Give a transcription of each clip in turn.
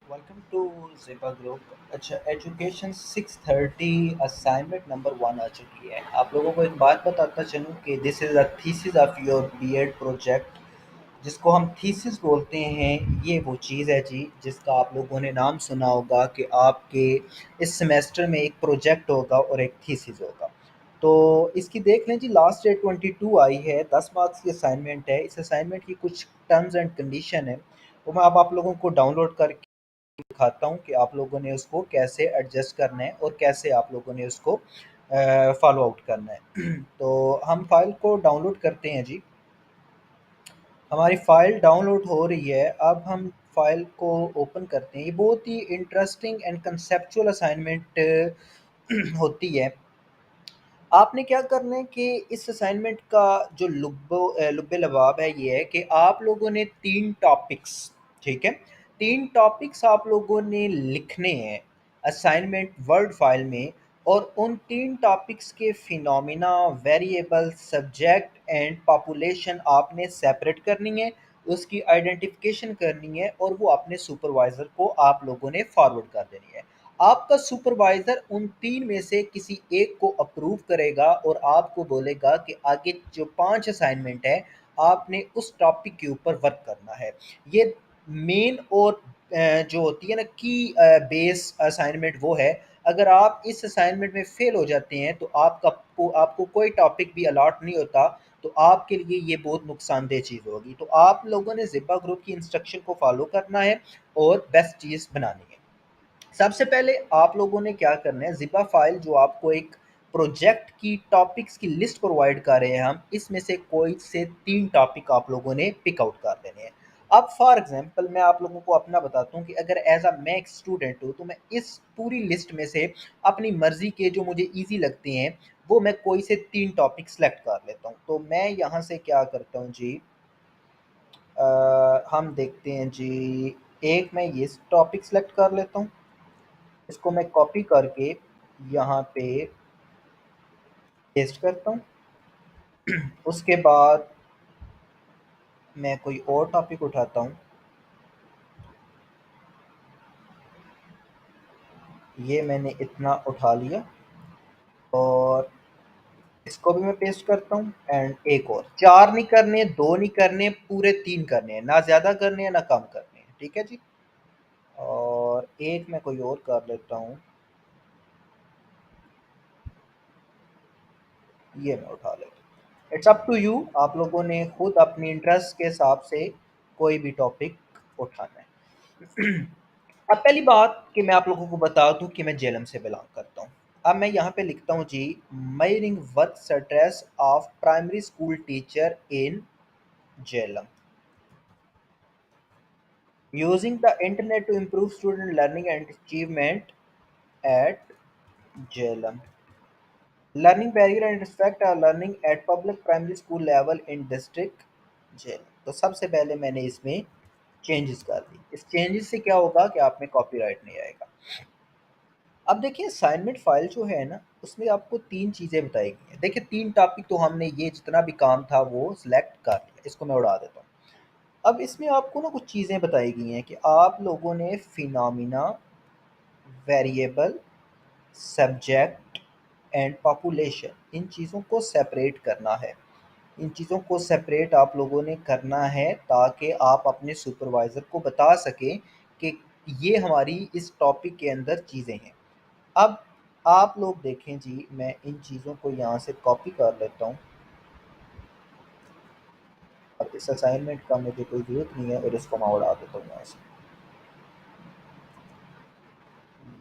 Welcome to ज़िपा group. अच्छा, education 630 assignment number 1 आ चुकी है। आप लोगों को एक बात बताता चलूँ कि this is a thesis of your BEd project, जिसको हम थीसिस बोलते हैं। ये वो चीज़ है जी जिसका आप लोगों ने नाम सुना होगा कि आपके इस सेमेस्टर में एक प्रोजेक्ट होगा और एक थीसिस होगा। तो इसकी देख लें जी, लास्ट डेट 22 आई है। 10 मार्क्स की असाइनमेंट है। इस असाइनमेंट की कुछ टर्म्स एंड कंडीशन है, वो मैं अब आप लोगों को डाउनलोड करके दिखाता हूँ कि आप लोगों ने उसको कैसे एडजस्ट करना है और कैसे आप लोगों ने उसको फॉलो आउट करना है। तो हम फाइल को डाउनलोड करते हैं जी। हमारी फाइल डाउनलोड हो रही है। अब हम फाइल को ओपन करते हैं। ये बहुत ही इंटरेस्टिंग एंड कंसेप्चुअल असाइनमेंट होती है। आपने क्या करना है कि इस असाइनमेंट का जो लुब्बे लबाब है, ये है कि आप लोगों ने 3 टॉपिक्स, ठीक है? 3 टॉपिक्स आप लोगों ने लिखने हैं असाइनमेंट वर्ड फाइल में, और उन 3 टॉपिक्स के phenomena, variable, subject and population आपने सेपरेट करनी है, उसकी आइडेंटिफिकेशन करनी है और वो अपने सुपरवाइज़र को आप लोगों ने फॉरवर्ड कर देनी है। आपका सुपरवाइजर उन 3 में से किसी एक को अप्रूव करेगा और आपको बोलेगा कि आगे जो 5 असाइनमेंट है, आपने उस टॉपिक के ऊपर वर्क करना है। ये मेन और जो होती है ना की बेस असाइनमेंट वो है। अगर आप इस असाइनमेंट में फेल हो जाते हैं तो आपको कोई टॉपिक भी अलॉट नहीं होता। तो आपके लिए ये बहुत नुकसानदेह चीज़ होगी। तो आप लोगों ने ज़िप्पा ग्रुप की इंस्ट्रक्शन को फॉलो करना है और बेस्ट चीज़ बनानी है। सबसे पहले आप लोगों ने क्या करना है, ज़िपा फाइल जो आपको एक प्रोजेक्ट की टॉपिक्स की लिस्ट प्रोवाइड कर रहे हैं हम, इसमें से कोई से 3 टॉपिक आप लोगों ने पिक आउट कर देने हैं। अब फॉर एग्जांपल मैं आप लोगों को अपना बताता हूँ कि अगर एज अ मैं एक स्टूडेंट हूँ तो मैं इस पूरी लिस्ट में से अपनी मर्जी के जो मुझे ईजी लगते हैं वो मैं कोई से 3 टॉपिक सेलेक्ट कर लेता हूँ। तो मैं यहाँ से क्या करता हूँ जी, हम देखते हैं जी। एक मैं ये टॉपिक सेलेक्ट कर लेता हूँ, इसको मैं कॉपी करके यहाँ पे पेस्ट करता हूँ। उसके बाद मैं कोई और टॉपिक उठाता हूँ, ये मैंने इतना उठा लिया और इसको भी मैं पेस्ट करता हूँ। एंड एक और, 4 नहीं करने, 2 नहीं करने, पूरे 3 करने हैं, ना ज़्यादा करने हैं ना कम करने हैं, ठीक है जी। और एक मैं कोई और कर लेता हूँ, ये मैं उठा लेता हूँ। इट्स अप टू यू, आप लोगों ने खुद अपनी इंटरेस्ट के हिसाब से कोई भी टॉपिक उठाना है। अब पहली बात कि मैं आप लोगों को बता दूं कि मैं जेलम से बिलोंग करता हूं। अब मैं यहाँ पे लिखता हूँ जी, measuring work stress of primary school teacher in Jhelum, using the internet to improve student learning and achievement at Jhelum, learning barrier and respect are learning at public primary school level in district Jhelum. तो सबसे पहले मैंने इसमें changes कर दी। इस changes से क्या होगा कि आप में कॉपीराइट नहीं आएगा। अब देखिए, असाइनमेंट फाइल जो है ना, उसमें आपको 3 चीज़ें बताई गई हैं। देखिए 3 टॉपिक तो हमने ये जितना भी काम था वो सिलेक्ट कर लिया। इसको मैं उड़ा देता हूँ। अब इसमें आपको ना कुछ चीज़ें बताई गई हैं कि आप लोगों ने phenomena, variable, subject and population, इन चीज़ों को सेपरेट करना है। इन चीज़ों को सेपरेट आप लोगों ने करना है ताकि आप अपने सुपरवाइज़र को बता सकें कि ये हमारी इस टॉपिक के अंदर चीज़ें हैं। अब आप लोग देखें जी, मैं इन चीज़ों को यहाँ से कॉपी कर लेता हूँ। अब इस असाइनमेंट का मुझे कोई ज़रूरत नहीं है और इसको मैं उड़ा देता हूँ यहाँ से।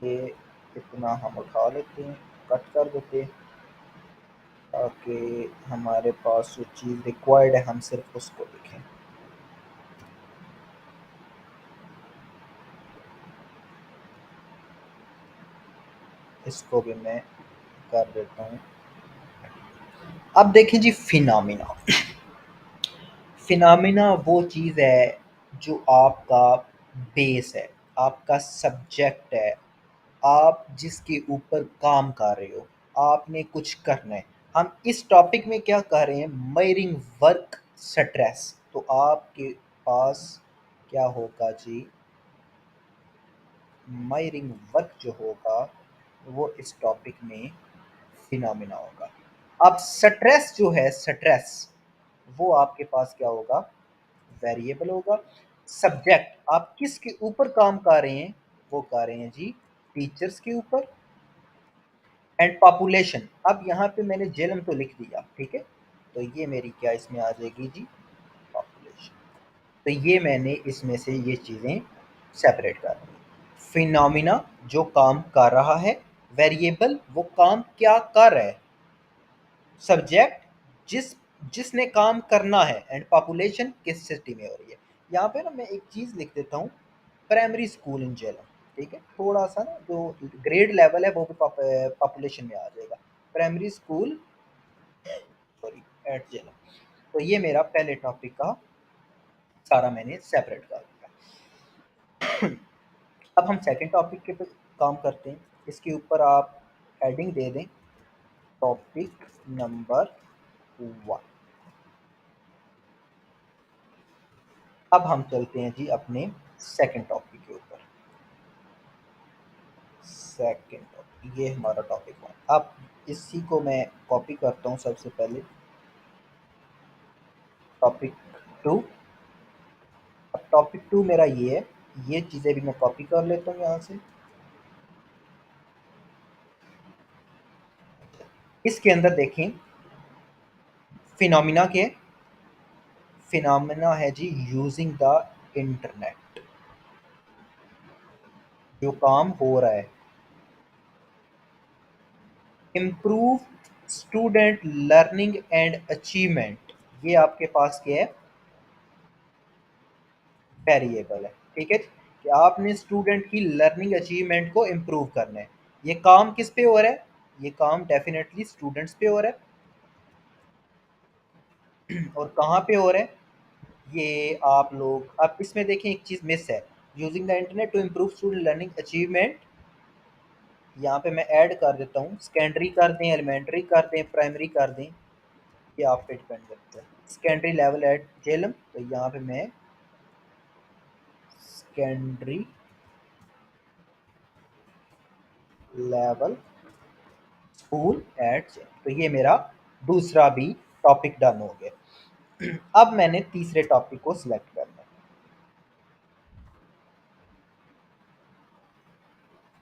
ये इतना हम उठा लेते हैं, कट कर देते हैं, ताकि हमारे पास जो चीज़ रिक्वायर्ड है हम सिर्फ उसको लिखें। इसको भी मैं कर देता हूँ। अब देखें जी, फिनोमिना। फिनोमिना वो चीज़ है जो आपका बेस है, आपका सब्जेक्ट है, आप जिसके ऊपर काम कर रहे हो, आपने कुछ करना है। हम इस टॉपिक में क्या कर रहे हैं, मेजरिंग वर्क स्ट्रेस। तो आपके पास क्या होगा जी, मायरिंग वर्क जो होगा वो इस टॉपिक में फिनोमिना होगा। अब स्ट्रेस जो है, स्ट्रेस वो आपके पास क्या होगा, वेरिएबल होगा। सब्जेक्ट आप किसके ऊपर काम कर रहे हैं, वो कर रहे हैं जी टीचर्स के ऊपर। एंड पॉपुलेशन, अब यहाँ पे मैंने जेलम तो लिख दिया, ठीक है, तो ये मेरी क्या इसमें आ जाएगी जी, पॉपुलेशन। तो ये मैंने इसमें से ये चीज़ें सेपरेट कर दी। फिनोमिना जो काम कर रहा है, वेरिएबल वो काम क्या कर रहा है, सब्जेक्ट जिसने काम करना है, एंड पॉपुलेशन किस सिटी में हो रही है। यहाँ पे ना मैं एक चीज़ लिख देता हूँ, प्राइमरी स्कूल इन जेलम, ठीक है, थोड़ा सा ना जो ग्रेड लेवल है वो भी पॉपुलेशन में आ जाएगा, primary school sorry at Jhelum. तो ये मेरा पहले टॉपिक का सारा मैंने सेपरेट कर दिया। अब हम सेकंड टॉपिक के पे काम करते हैं। इसके ऊपर आप हेडिंग दे दें, टॉपिक नंबर 1। अब हम चलते हैं जी अपने सेकंड टॉपिक के ऊपर। सेकंड टॉपिक ये हमारा टॉपिक 1। अब इसी को मैं कॉपी करता हूँ सबसे पहले, टॉपिक 2। अब टॉपिक 2 मेरा ये है, ये चीज़ें भी मैं कॉपी कर लेता हूँ यहाँ से। इसके अंदर देखें फिनोमिना के, फिनोमिना है जी यूजिंग द इंटरनेट, जो काम हो रहा है, improve student learning and achievement, ये आपके पास क्या है, वेरिएबल है, ठीक है, कि आपने स्टूडेंट की लर्निंग अचीवमेंट को इम्प्रूव करना है। ये काम किस पे हो रहा है, ये काम डेफिनेटली स्टूडेंट्स पे हो रहा है। और कहाँ पे हो रहा है, ये आप लोग अब इसमें देखें एक चीज़ मिस है, using the internet to improve student learning achievement. यहाँ पे मैं ऐड कर देता हूँ, सेकेंडरी कर दें, एलिमेंट्री कर दें, प्राइमरी कर दें, ये आप पे डिपेंड करता है। सेकेंडरी लेवल एट जेलम, तो यहाँ पे मैं secondary level school eight Jhelum, तो ये मेरा दूसरा भी टॉपिक डन हो गया। अब मैंने तीसरे टॉपिक को सिलेक्ट करना है।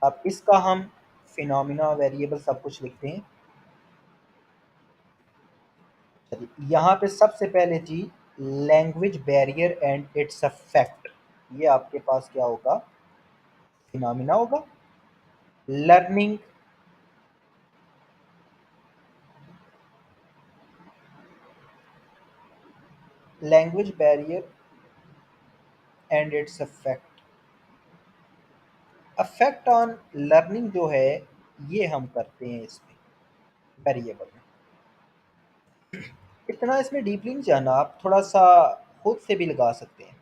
अब इसका हम फिनोमिना वेरिएबल सब कुछ लिखते हैं। चलिए यहाँ पे सबसे पहले जी language barrier and its affect, ये आपके पास क्या होगा, फिनोमिना होगा। Learning language barrier and its affect, affect on learning जो है ये हम करते हैं इसमें वेरिएबल में। इतना इसमें डीपली नहीं जाना, आप थोड़ा सा खुद से भी लगा सकते हैं।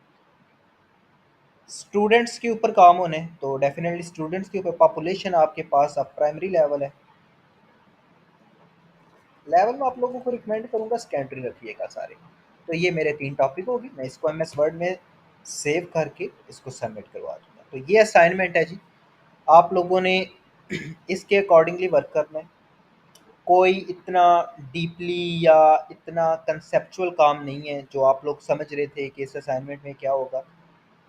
स्टूडेंट्स के ऊपर काम होने, तो डेफिनेटली स्टूडेंट्स के ऊपर, पॉपुलेशन आपके पास अब प्राइमरी लेवल है, लेवल में आप लोगों को रिकमेंड करूंगा सेकेंडरी रखिएगा सारे। तो ये मेरे 3 टॉपिक होगी, मैं इसको एमएस वर्ड में सेव करके इसको सबमिट करवा दूंगा। तो ये असाइनमेंट है जी, आप लोगों ने इसके अकॉर्डिंगली वर्क करना है। कोई इतना डीपली या इतना कंसेप्चुअल काम नहीं है जो आप लोग समझ रहे थे कि इस असाइनमेंट में क्या होगा।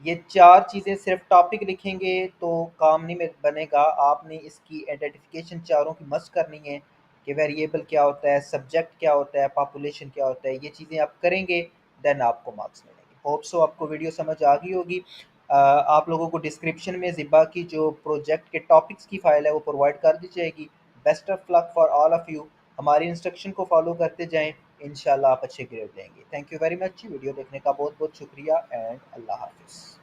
ये 4 चीज़ें सिर्फ टॉपिक लिखेंगे तो काम नहीं में बनेगा, आपने इसकी आइडेंटिफिकेशन चारों की मस्ट करनी है कि वेरिएबल क्या होता है, सब्जेक्ट क्या होता है, पॉपुलेशन क्या होता है, ये चीज़ें आप करेंगे देन आपको मार्क्स मिलेंगे। होप सो आपको वीडियो समझ आ गई होगी। आप लोगों को डिस्क्रिप्शन में ज़िबा की जो प्रोजेक्ट के टॉपिक्स की फ़ाइल है वो प्रोवाइड कर दी जाएगी। Best of luck for all of you, हमारी इंस्ट्रक्शन को फॉलो करते जाएँ, इंशाल्लाह आप अच्छे ग्रेड लेंगे। Thank you very much, video देखने का बहुत बहुत शुक्रिया एंड अल्लाह हाफिज़।